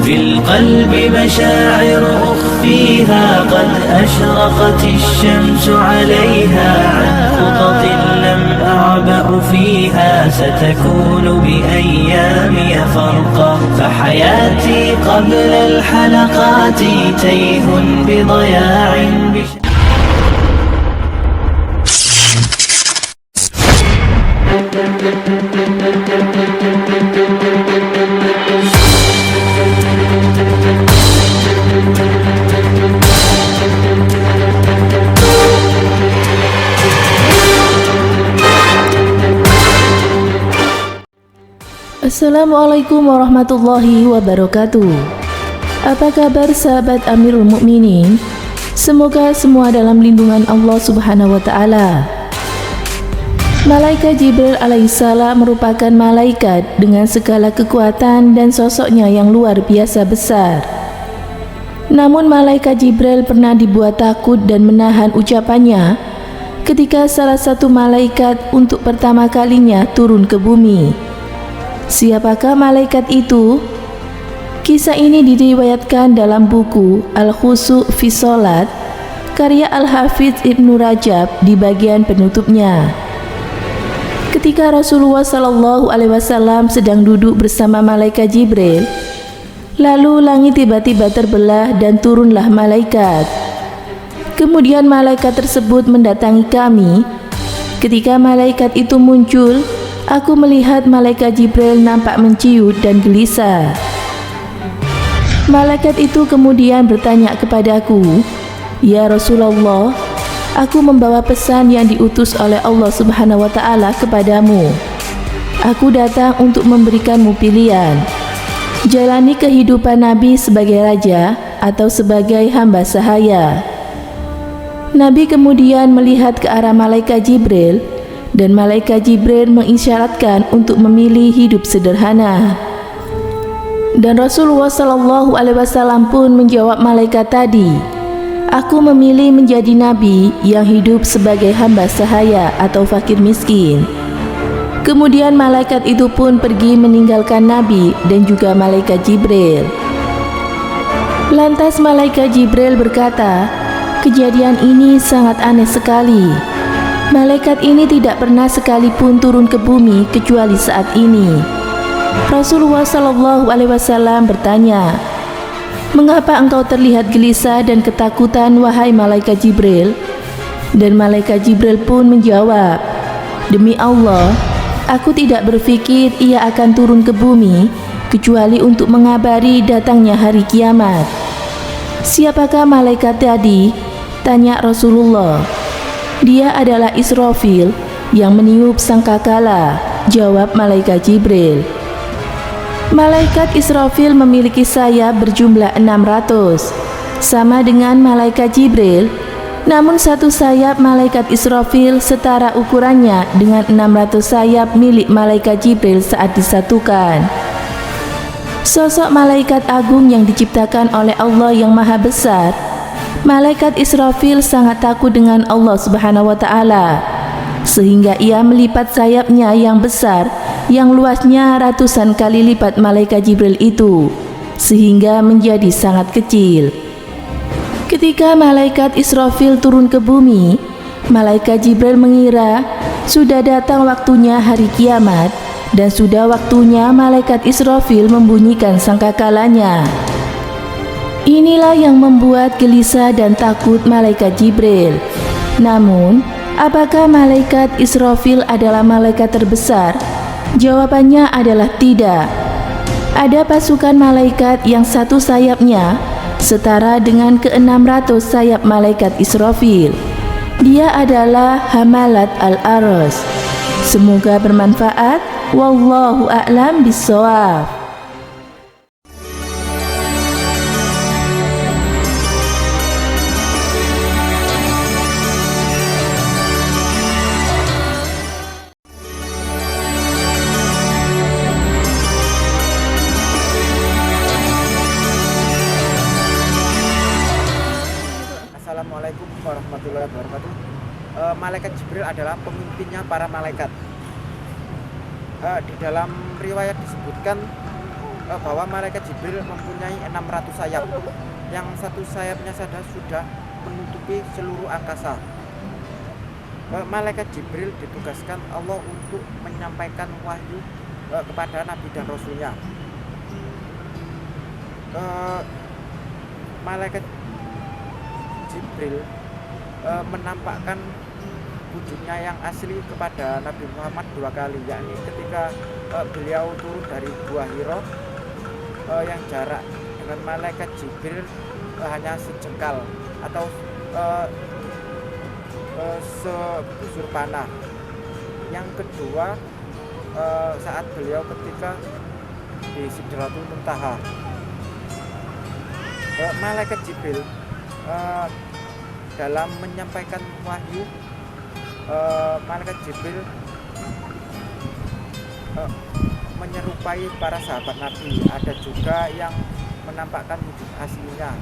في القلب مشاعر أخفيها قد أشرقت الشمس عليها عن خطط لم أعبأ فيها ستكون بأيامي فرقا فحياتي قبل الحلقات تيه بضياع Assalamualaikum warahmatullahi wabarakatuh. Apa kabar sahabat Amirul Mukminin? Semoga semua dalam lindungan Allah Subhanahu wa taala. Malaikat Jibril alaihissalam merupakan malaikat dengan segala kekuatan dan sosoknya yang luar biasa besar. Namun malaikat Jibril pernah dibuat takut dan menahan ucapannya ketika salah satu malaikat untuk pertama kalinya turun ke bumi. Siapakah malaikat itu? Kisah ini diriwayatkan dalam buku Al-Khusyu' fi Shalat karya Al-Hafidz Ibnu Rajab di bagian penutupnya. Ketika Rasulullah SAW sedang duduk bersama malaikat Jibril, lalu langit tiba-tiba terbelah dan turunlah malaikat. Kemudian malaikat tersebut mendatangi kami. Ketika malaikat itu muncul, aku melihat malaikat Jibril nampak menciut dan gelisah. Malaikat itu kemudian bertanya kepadaku, "Ya Rasulullah, aku membawa pesan yang diutus oleh Allah Subhanahu wa taala kepadamu. Aku datang untuk memberikanmu pilihan. Jalani kehidupan Nabi sebagai raja atau sebagai hamba sahaya." Nabi kemudian melihat ke arah malaikat Jibril dan malaikat Jibril mengisyaratkan untuk memilih hidup sederhana. Dan Rasulullah SAW pun menjawab malaikat tadi, "Aku memilih menjadi nabi yang hidup sebagai hamba sahaya atau fakir miskin." Kemudian malaikat itu pun pergi meninggalkan Nabi dan juga malaikat Jibril. Lantas malaikat Jibril berkata, "Kejadian ini sangat aneh sekali. Malaikat ini tidak pernah sekalipun turun ke bumi kecuali saat ini." Rasulullah SAW bertanya, "Mengapa engkau terlihat gelisah dan ketakutan wahai malaikat Jibril?" Dan malaikat Jibril pun menjawab, "Demi Allah, aku tidak berpikir ia akan turun ke bumi kecuali untuk mengabari datangnya hari kiamat." "Siapakah malaikat tadi?" tanya Rasulullah. "Dia adalah Israfil yang meniup sangkakala," jawab malaikat Jibril. Malaikat Israfil memiliki sayap berjumlah 600, sama dengan malaikat Jibril. Namun satu sayap malaikat Israfil setara ukurannya dengan 600 sayap milik malaikat Jibril saat disatukan. Sosok malaikat agung yang diciptakan oleh Allah yang maha besar, malaikat Israfil sangat takut dengan Allah Subhanahu wa taala, sehingga ia melipat sayapnya yang besar yang luasnya ratusan kali lipat malaikat Jibril itu, sehingga menjadi sangat kecil. Ketika malaikat Israfil turun ke bumi, malaikat Jibril mengira sudah datang waktunya hari kiamat dan sudah waktunya malaikat Israfil membunyikan sangkakalanya. Inilah yang membuat gelisah dan takut malaikat Jibril. Namun, apakah malaikat Israfil adalah malaikat terbesar? Jawabannya adalah tidak. Ada pasukan malaikat yang satu sayapnya setara dengan ke-600 sayap malaikat Israfil. Dia adalah Hamalat al-Arsy. Semoga bermanfaat. Wallahu a'lam bishawab. Assalamualaikum warahmatullahi wabarakatuh. Malaikat Jibril adalah pemimpinnya para malaikat. Di dalam riwayat disebutkan bahwa malaikat Jibril mempunyai 600 sayap, yang satu sayapnya saja sudah menutupi seluruh angkasa. Malaikat Jibril ditugaskan Allah untuk menyampaikan wahyu kepada Nabi dan Rasulnya. Malaikat Jibril menampakkan wujudnya yang asli kepada Nabi Muhammad 2 kali, yakni ketika beliau turun dari Gua Hiro yang jarak dengan malaikat Jibril hanya sejengkal atau sebusur panah. Yang kedua saat beliau ketika di Sidratul Muntaha, malaikat Jibril dalam menyampaikan wahyu, malaikat Jibril menyerupai para sahabat Nabi. Ada juga yang menampakkan wujud aslinya.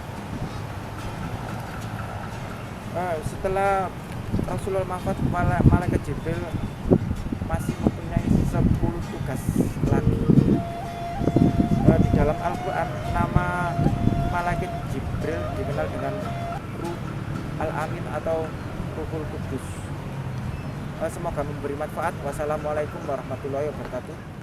Setelah Rasulullah wafat, malaikat Jibril masih mempunyai 10 tugas lagi. Di dalam Al-Quran, nama malaikat Jibril dikenal dengan Ruh Al-Amin atau Ruhul Kudus. Semoga memberi manfaat. Wassalamualaikum warahmatullahi wabarakatuh.